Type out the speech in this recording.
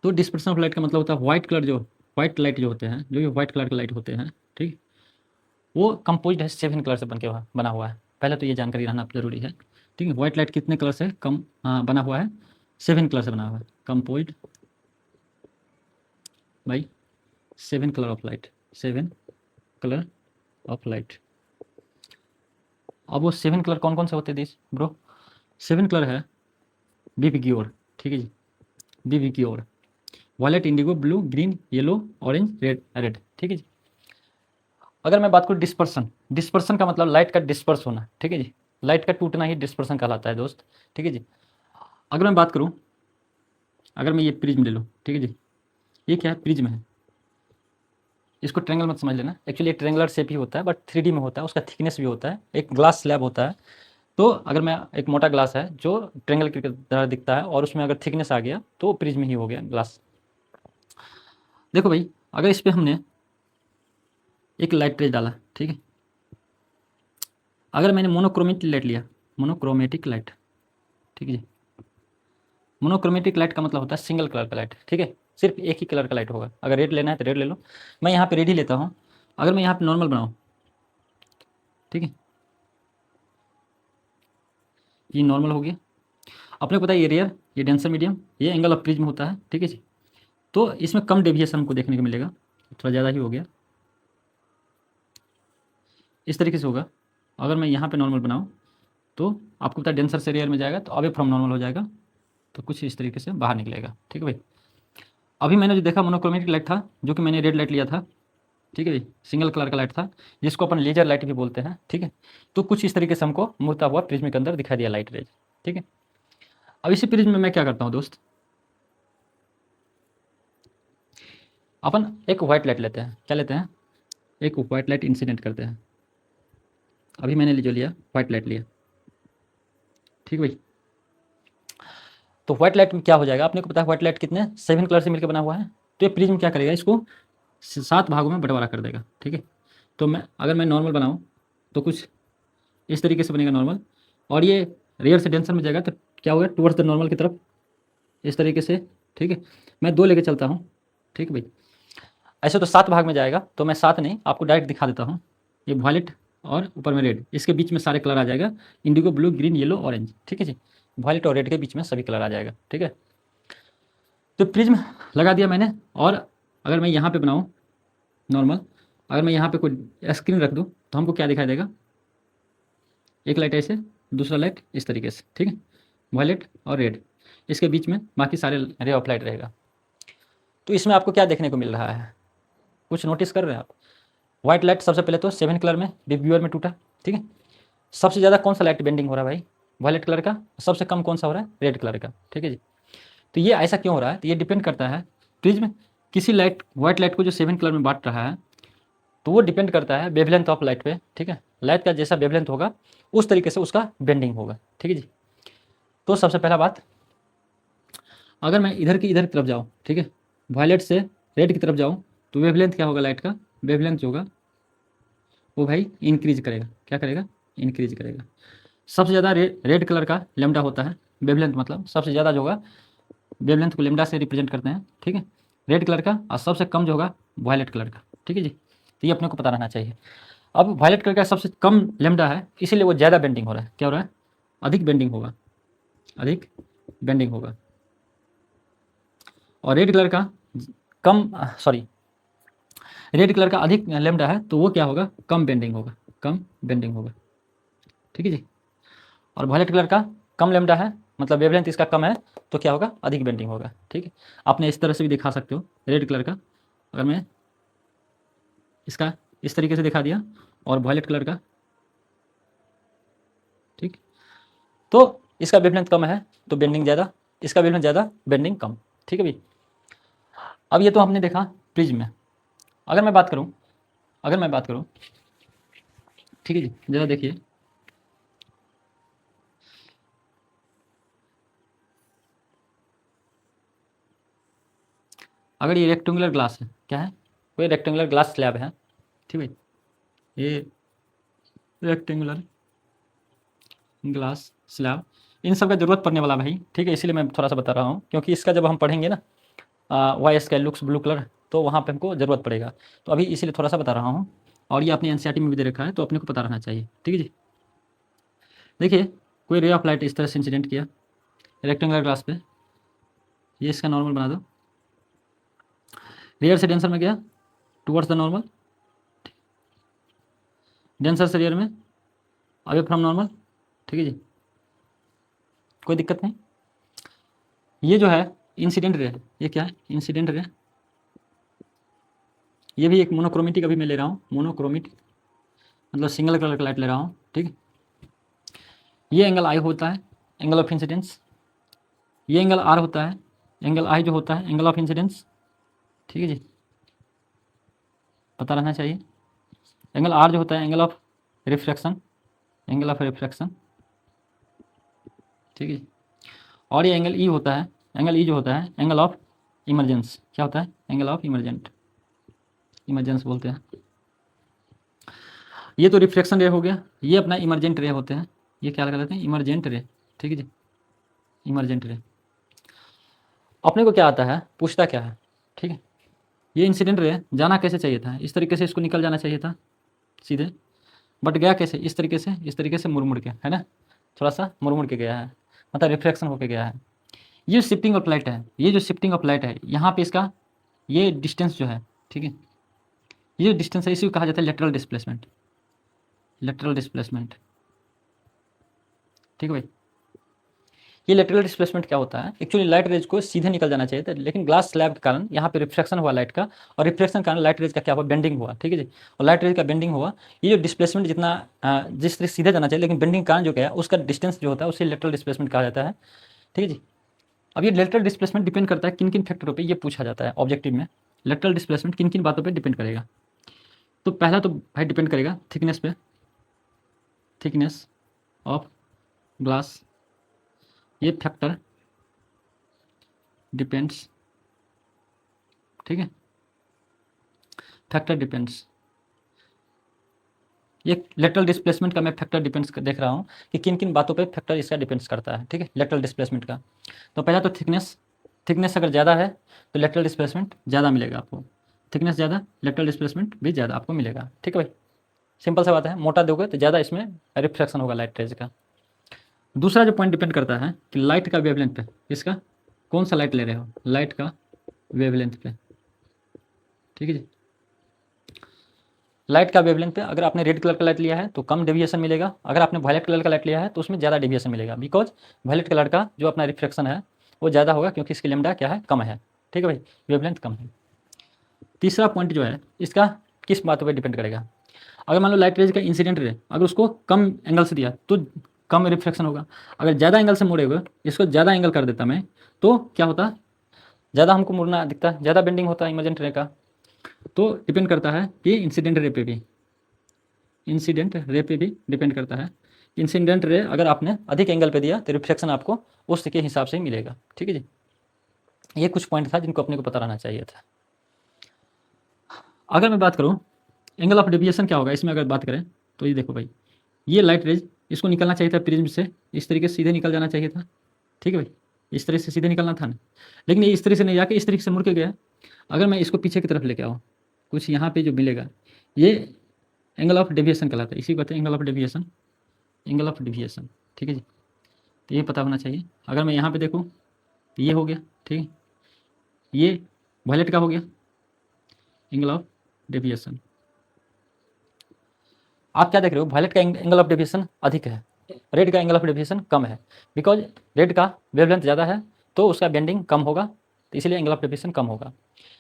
तो dispersion of light का मतलब होता है व्हाइट कलर, जो व्हाइट लाइट जो होते हैं, जो ये व्हाइट कलर के लाइट होते हैं, ठीक, वो कंपोजिट है 7 कलर से बना हुआ है। पहले तो ये जानकारी रहना जरूरी है। ठीक है, व्हाइट लाइट कितने कलर से बना हुआ है? 7 कलर से बना हुआ है, composite by 7 colour of light, 7 colour of light. अब वो 7 कलर कौन कौन से होते हैं दिस ब्रो? 7 कलर है बीपीक्यूआर, ठीक है जी, बीपीक्यूआर, violet, indigo, blue, green, yellow, orange, red, red, ठीक है जी। अगर मैं बात करूँ डिस्पर्सन, डिस्पर्सन का मतलब लाइट का डिस्पर्स होना, ठीक है जी, लाइट का टूटना ही डिस्पर्सन कहलाता है दोस्त, ठीक है जी। अगर मैं बात करूँ, अगर मैं ये प्रिज्म ले लूँ, ठीक है जी, ये क्या है? प्रिज्म है। इसको ट्रेंगल मत समझ लेना, एक्चुअली एक ट्रेंगुलर शेप ही होता है, बट 3D में होता है, उसका थिकनेस भी होता है, एक ग्लास स्लैब होता है। तो अगर मैं एक मोटा ग्लास है जो ट्रेंगल की तरह दिखता है और उसमें अगर थिकनेस आ गया तो प्रिज्म ही हो गया ग्लास। देखो भाई, अगर इस पर हमने एक लाइट रे डाला, ठीक है, अगर मैंने मोनोक्रोमेटिक लाइट लिया, मोनोक्रोमेटिक लाइट, ठीक है जी, मोनोक्रोमेटिक लाइट का मतलब होता है सिंगल कलर का लाइट, ठीक है, सिर्फ एक ही कलर का लाइट होगा। अगर रेड लेना है तो रेड ले लो, मैं यहाँ पे रेड ही लेता हूँ। अगर मैं यहाँ पे नॉर्मल बनाऊँ, ठीक है, ये नॉर्मल हो गया। अपने को पता है ये रेयर, ये डेंसर मीडियम, ये एंगल ऑफ प्रिज्म होता है, ठीक है जी। तो इसमें कम डेविएशन हमको देखने को मिलेगा, थोड़ा ज़्यादा ही हो गया, इस तरीके से होगा। अगर मैं यहाँ पे नॉर्मल बनाऊँ तो आपको पता है डेंसर से रेयर में जाएगा तो अवे फ्रॉम नॉर्मल हो जाएगा, तो कुछ इस तरीके से बाहर निकलेगा, ठीक है भाई। अभी मैंने जो देखा मोनोक्रोमेटिक लाइट था, जो कि मैंने रेड लाइट लिया था, ठीक है भाई, सिंगल कलर का लाइट था, जिसको अपन लेजर लाइट भी बोलते हैं, ठीक है। तो कुछ इस तरीके से हमको मुड़ता हुआ प्रिज्म के अंदर दिखाई दिया लाइट रेज, ठीक है। अब इसी प्रिज्म में मैं क्या करता हूँ दोस्त, अपन एक व्हाइट लाइट लेते हैं, क्या लेते हैं, एक व्हाइट लाइट इंसिडेंट करते हैं। अभी मैंने जो लिया व्हाइट लाइट लिया, ठीक भाई। तो व्हाइट लाइट में क्या हो जाएगा, आपने को पता है व्हाइट लाइट कितने 7 कलर से मिलकर बना हुआ है। तो ये प्रिज्म क्या करेगा, इसको 7 भागों में बंटवारा कर देगा, ठीक है। तो अगर मैं नॉर्मल बनाऊँ तो कुछ इस तरीके से बनेगा नॉर्मल, और ये रेयर से डेंसर में जाएगा तो क्या होगा, टुवर्ड्स द नॉर्मल की तरफ, इस तरीके से, ठीक है। मैं 2 लेके चलता हूँ, ठीक है भाई। ऐसे तो 7 भाग में जाएगा, तो मैं 7 नहीं, आपको डायरेक्ट दिखा देता हूँ। ये वॉयलेट और ऊपर में रेड, इसके बीच में सारे कलर आ जाएगा, Indigo, blue, green, yellow, orange, ठीक है जी। वॉयलेट और रेड के बीच में सभी कलर आ जाएगा, ठीक है। तो प्रिज्म लगा दिया मैंने, और अगर मैं यहाँ पे बनाऊँ नॉर्मल, अगर मैं यहाँ पे कोई स्क्रीन रख दूँ तो हमको क्या दिखाई देगा, एक लाइट ऐसे, दूसरा लाइट इस तरीके से, ठीक है, वॉयलेट और रेड, इसके बीच में बाकी सारे रे ऑफ लाइट रहेगा। तो इसमें आपको क्या देखने को मिल रहा है, कुछ नोटिस कर रहे हैं आप? व्हाइट लाइट सबसे पहले तो 7 कलर में बिग व्यूअर में टूटा, ठीक है। सबसे ज़्यादा कौन सा लाइट बेंडिंग हो रहा है भाई, वायलेट कलर का। सबसे कम कौन सा हो रहा है, रेड कलर का, ठीक है जी। तो ये ऐसा क्यों हो रहा है, तो ये डिपेंड करता है, प्रिज्म किसी लाइट व्हाइट लाइट को जो 7 कलर में बांट रहा है, तो वो डिपेंड करता है वेवलेंथ ऑफ लाइट पे, ठीक है। लाइट का जैसा वेवलेंथ होगा उस तरीके से उसका बेंडिंग होगा, ठीक है जी। तो सबसे पहला बात, अगर मैं इधर की तरफ जाऊँ, ठीक है, वायलेट से रेड की तरफ जाऊँ, तो वेवलेंथ क्या होगा लाइट का, वेवलेंथ जो होगा वो भाई इंक्रीज करेगा, क्या करेगा, इंक्रीज करेगा। सबसे ज़्यादा रेड कलर का लेमडा होता है, वेवलेंथ मतलब सबसे ज़्यादा जो होगा, वेवलेंथ को लेमडा से रिप्रेजेंट करते हैं, ठीक है, रेड कलर का, और सबसे कम जो होगा वायलेट कलर का, ठीक है जी। तो ये अपने को पता रहना चाहिए। अब वायलेट कलर का सबसे कम लेमडा है, इसीलिए वो ज़्यादा बेंडिंग हो रहा है, क्या हो रहा है, अधिक बेंडिंग होगा, अधिक बेंडिंग होगा। और रेड कलर का कम, सॉरी, रेड कलर का अधिक लेमडा है तो वो क्या होगा, कम बेंडिंग होगा, कम बेंडिंग होगा, ठीक है जी। और वायलेट कलर का कम लेमडा है, मतलब वेवलेंथ इसका कम है, तो क्या होगा, अधिक बेंडिंग होगा, ठीक है। आपने इस तरह से भी दिखा सकते हो रेड कलर का, अगर मैं इसका इस तरीके से दिखा दिया, और वायलेट कलर का, ठीक, तो इसका वेवलेंथ कम है तो बेंडिंग ज़्यादा, इसका वेवलेंथ ज़्यादा बेंडिंग कम, ठीक है भाई। अब ये तो हमने देखा प्रिज्म में। अगर मैं बात करूँ, अगर मैं बात करूँ, ठीक है जी, ज़रा देखिए, अगर ये रेक्टेंगुलर ग्लास है, क्या है, कोई रेक्टेंगुलर ग्लास स्लैब है, ठीक है, ये रेक्टेंगुलर ग्लास स्लैब, इन सब का ज़रूरत पड़ने वाला भाई, ठीक है, इसीलिए मैं थोड़ा सा बता रहा हूँ, क्योंकि इसका जब हम पढ़ेंगे ना why sky looks blue colour, तो वहाँ पे हमको ज़रूरत पड़ेगा। तो अभी इसीलिए थोड़ा सा बता रहा हूँ, और ये अपनी एनसीईआरटी में भी दे रखा है, तो अपने को पता रहना चाहिए। ठीक है जी। देखिए, कोई रे ऑफ लाइट इस तरह से इंसिडेंट किया रेक्टेंगुलर ग्लास पे, ये इसका नॉर्मल बना दो। रेयर से डेंसर में गया टुवर्ड्स द नॉर्मल, डेंसर से रेयर में अवे फ्रॉम नॉर्मल। ठीक है जी, कोई दिक्कत नहीं। ये जो है इंसिडेंट रे, ये क्या है? Incident ray. ये भी एक मोनोक्रोमेटिक अभी मैं ले रहा हूँ, मोनोक्रोमेटिक मतलब सिंगल कलर का लाइट ले रहा हूँ। ठीक है, ये एंगल आई होता है, एंगल ऑफ इंसिडेंस। ये एंगल आर होता है, एंगल आई जो होता है एंगल ऑफ इंसिडेंस। ठीक है जी, पता रहना चाहिए। एंगल आर जो होता है angle of refraction, angle of refraction. ठीक है जी, और ये एंगल ई होता है, एंगल ई जो होता है एंगल ऑफ इमरजेंस। क्या होता है? एंगल ऑफ इमरजेंट, इमरजेंस बोलते हैं। ये तो रिफ्लेक्शन रे हो गया, ये अपना इमरजेंट रे होते हैं। ये क्या लगा लेते हैं? Emergent ray. ठीक है जी, इमरजेंट रे। अपने को क्या आता है, पूछता क्या है? ठीक है, ये इंसिडेंट रे जाना कैसे चाहिए था? इस तरीके से इसको निकल जाना चाहिए था सीधे, बट गया कैसे? इस तरीके से, इस तरीके से मुड़ मुड़ के, है ना, थोड़ा सा मुड़ मुड़ के गया है, मतलब रिफ्लेक्शन होके गया है। ये शिफ्टिंग ऑफ लाइट है, ये जो शिफ्टिंग ऑफ लाइट है यहाँ पे इसका ये डिस्टेंस जो है, ठीक है, ये जो डिस्टेंस है इसी को कहा जाता है लेटरल डिस्प्लेसमेंट, लेटरल डिस्प्लेसमेंट। ठीक है भाई, ये लेटरल डिस्प्लेसमेंट क्या होता है? एक्चुअली लाइट रेज को सीधे निकल जाना चाहिए था, लेकिन ग्लास स्लैब के कारण यहाँ पे रिफ्लेक्शन हुआ लाइट का, और रिफ्लेक्शन के कारण लाइट रेज का क्या हुआ? बेंडिंग हुआ। ठीक है जी, और लाइट रेज का बेंडिंग हुआ, ये जो डिस्प्लेसमेंट जितना जिस तरह सीधे जाना चाहिए लेकिन बेंडिंग कारण जो क्या है उसका डिस्टेंस जो होता है उसे लेटरल डिस्प्लेसमेंट कहा जाता है। ठीक है जी, अब ये लेटरल डिस्प्लेसमेंट डिपेंड करता है किन किन फैक्टरों पर, ये पूछा जाता है ऑब्जेक्टिव में, लेटरल डिस्प्लेसमेंट किन किन बातों पर डिपेंड करेगा। तो पहला तो भाई डिपेंड करेगा थिकनेस पे, थिकनेस ऑफ ग्लास, ये फैक्टर डिपेंड्स। ठीक है, फैक्टर डिपेंड्स, ये लेटरल डिस्प्लेसमेंट का मैं फैक्टर डिपेंड्स देख रहा हूँ कि किन किन बातों पे फैक्टर इसका डिपेंड्स करता है। ठीक है, लेटरल डिस्प्लेसमेंट का। तो पहला तो थिकनेस, थिकनेस अगर ज़्यादा है तो लेटरल डिस्प्लेसमेंट ज़्यादा मिलेगा आपको, थिकनेस ज़्यादा लेटरल डिस्प्लेसमेंट भी ज़्यादा आपको मिलेगा। ठीक है भाई, सिंपल सा बात है, मोटा दोगे तो ज़्यादा इसमें रिफ्लेक्शन होगा लाइट रेज का। दूसरा जो पॉइंट डिपेंड करता है कि लाइट का वेवलेंथ पे, इसका कौन सा लाइट ले रहे हो, लाइट का वेवलेंथ पे। ठीक है जी, लाइट का वेवलेंथ पे अगर आपने रेड कलर का लाइट लिया है तो कम डेविएशन मिलेगा, अगर आपने वायलेट कलर का लाइट लिया है तो उसमें ज़्यादा डेविएशन मिलेगा, बिकॉज वायलेट कलर का जो अपना रिफ्लेक्शन है वो ज़्यादा होगा क्योंकि इसकी लैम्डा क्या है? कम है। ठीक है भाई, वेवलेंथ कम है। तीसरा पॉइंट जो है इसका किस बातों पर डिपेंड करेगा? अगर मान लो लाइट रेज का इंसिडेंट रे अगर उसको कम एंगल से दिया तो कम रिफ्लेक्शन होगा, अगर ज़्यादा एंगल से मुड़ेगा, इसको ज़्यादा एंगल कर देता मैं, तो क्या होता? ज़्यादा हमको मुड़ना दिखता है, ज़्यादा बेंडिंग होता है इमरजेंट रे का। तो डिपेंड करता है कि इंसिडेंट रे पे भी, इंसिडेंट रे पे भी डिपेंड करता है। इंसिडेंट रे अगर आपने अधिक एंगल पे दिया तो रिफ्लेक्शन आपको उसके हिसाब से ही मिलेगा। ठीक है जी, ये कुछ पॉइंट था जिनको अपने को पता रहना चाहिए था। अगर मैं बात करूँ एंगल ऑफ डेविएशन क्या होगा इसमें, अगर बात करें तो ये देखो भाई, ये लाइट रेज इसको निकलना चाहिए था प्रिज्म से, इस तरीके से सीधे निकल जाना चाहिए था। ठीक है भाई, इस तरह से सीधे निकलना था ना, लेकिन ये इस तरह से नहीं जाके इस तरीके से मुड़ के गया। अगर मैं इसको पीछे की तरफ लेके आऊँ, कुछ यहाँ पे जो मिलेगा ये एंगल ऑफ डेविएशन कहलाता है, इसी को कहते हैं angle of deviation, angle of deviation. ठीक है जी, तो ये पता होना चाहिए। अगर मैं यहाँ पे देखूँ तो ये हो गया, ठीक है, ये वायलेट का हो गया एंगल ऑफ डेविएशन। आप क्या देख रहे हो? वायलेट का एंगल ऑफ डेविएशन अधिक है, रेड का एंगल ऑफ डेविएशन कम है, बिकॉज रेड का वेवलेंथ ज़्यादा है तो उसका बेंडिंग कम होगा, तो इसलिए एंगल ऑफ डेविएशन कम होगा।